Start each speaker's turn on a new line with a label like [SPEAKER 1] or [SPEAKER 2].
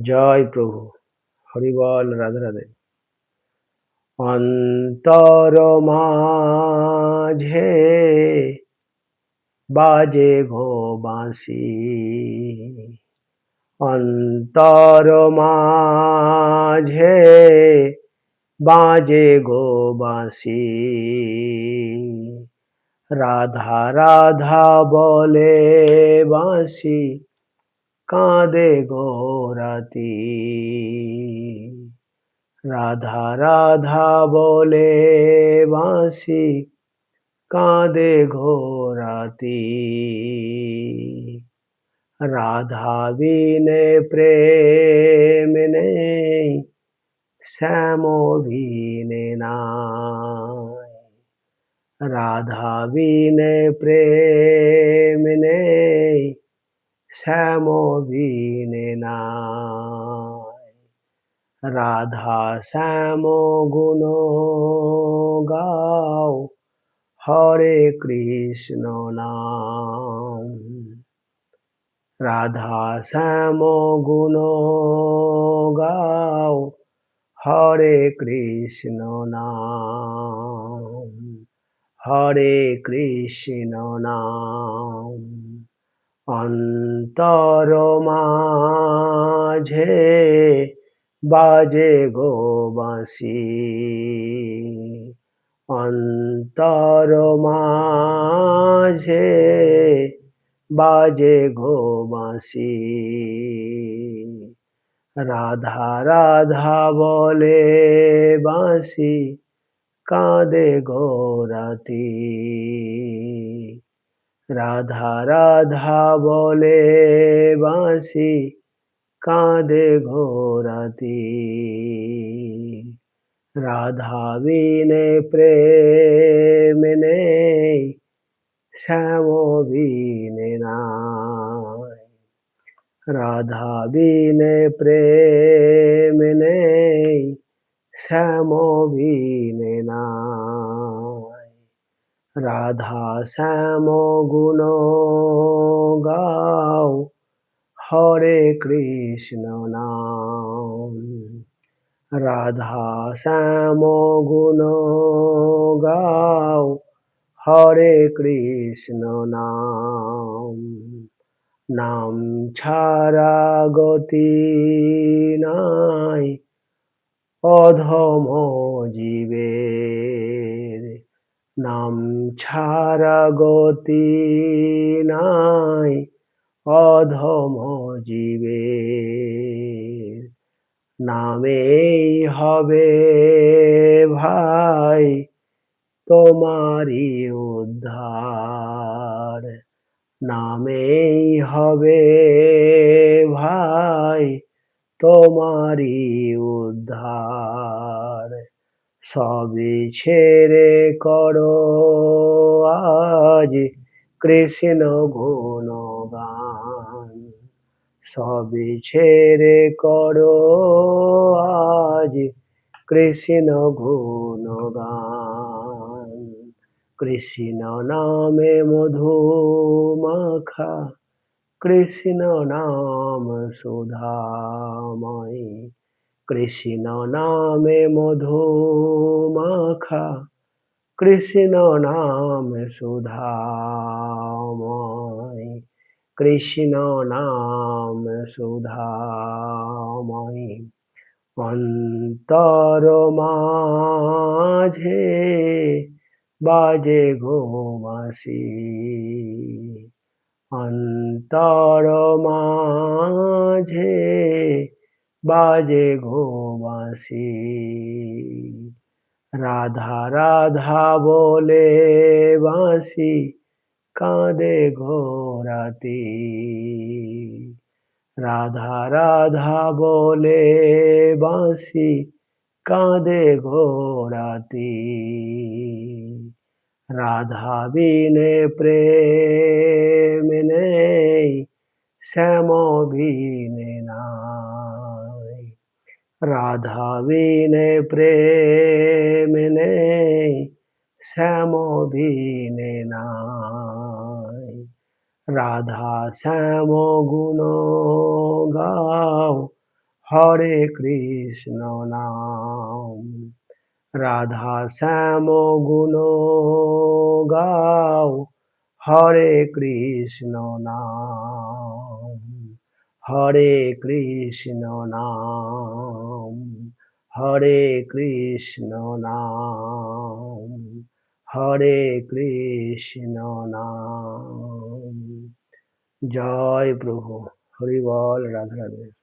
[SPEAKER 1] জয় প্রভু, হরিবল, রাধে রাধে। অন্তর মাঝে বাজে গো বাঁশি, অন্তর মাঝে বাজে গো বাঁশি। রাধা রাধা বলে বাঁশি, কাঁদে গো রাতি। রাধা রাধা বলে বাঁশি, কাঁদে গো রাতি। রাধা বিনে প্রেম নেই, শ্যাম বিনে নাই। রাধা বিনে প্রেম নেই, শ্যাম বিনে নাই। রাধা শ্যাম গুণ গাও, হরে কৃষ্ণ নাম। রাধা শ্যাম গুণ গাও, হরে কৃষ্ণ নাম। হরে কৃষ্ণ নাম। অন্তর মাঝে বাজে গো বাঁশি, অন্তর মাঝে বাজে গো বাঁশি। রাধা রাধা বলে বাঁশি, কাঁদে গো রাতি। রাধা রাধা বলে বাঁশি, কাঁদে গো রাতি। রাধা বিনে প্রেম নেই, শ্যাম বিনে নাই। রাধা বিনে প্রেম নেই, শ্যাম বিনে নাই। রাধা শ্যাম গুণ গাও, হরে কৃষ্ণ নাম। রাধা শ্যাম গুণ গাও, হরে কৃষ্ণ নাম। নাম ছাড়া গতি নাই, অধম জীবের। নাম ছাড়া গতি নাই, অধম জীবের। নামেই হবে ভাই তোমারি উদ্ধার। নামেই হবে ভাই তোমারি উদ্ধার। সবই ছেড়ে করো আজ কৃষ্ণ গুণগান। সবই ছেড়ে করো আজ কৃষ্ণ গুণগান। কৃষ্ণ নামে মধু মাখা, কৃষ্ণ নাম সুধাময়। কৃষ্ণ নামে মধু মাখা, কৃষ্ণ নাম সুধাময়। কৃষ্ণ নাম সুধাময়। অন্তর মাঝে বাজে গো বাঁশি, অন্তর মাঝে বাজে গো বাঁশি। রাধা রাধা বলে বাঁশি, কাঁদে গো রাতি। রাধা রাধা বলে বাঁশি, কাঁদে গো রাতি। রাধা বিনে প্রেম নেই, শ্যাম বিনে নাই। রাধা বিনে প্রেম নেই, শ্যাম বিনে নাই। রাধা শ্যাম গুণ গাও, হরে কৃষ্ণ নাম। রাধা শ্যাম গুণ গাও, হরে কৃষ্ণ নাম। হরে কৃষ্ণ নাম, হরে কৃষ্ণ নাম, হরে কৃষ্ণ নাম। জয় প্রভু, হরি বল, রাধে রাধে।